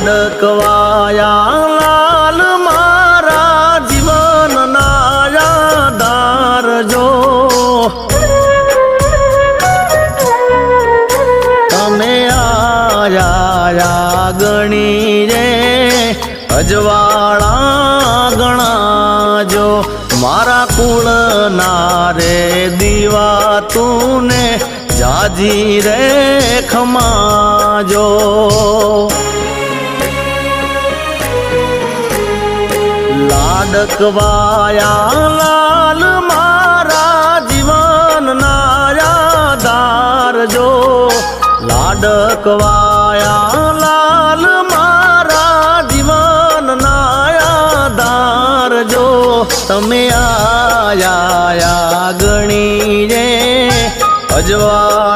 લાડકવાયા લાલ મારા જીવન નાયા ધારજો તમે આયા ગણી રે અજવાળા ગણાજો મારા કુળ નારે દીવા તુને જાજી રે ખમાજો લાડકવાયા લાલ મારા જીવન નાયા ધારજો લાડકવાયા લાલ મારા જીવન નાયા ધારજો તમે આયા ગણી રે અજવા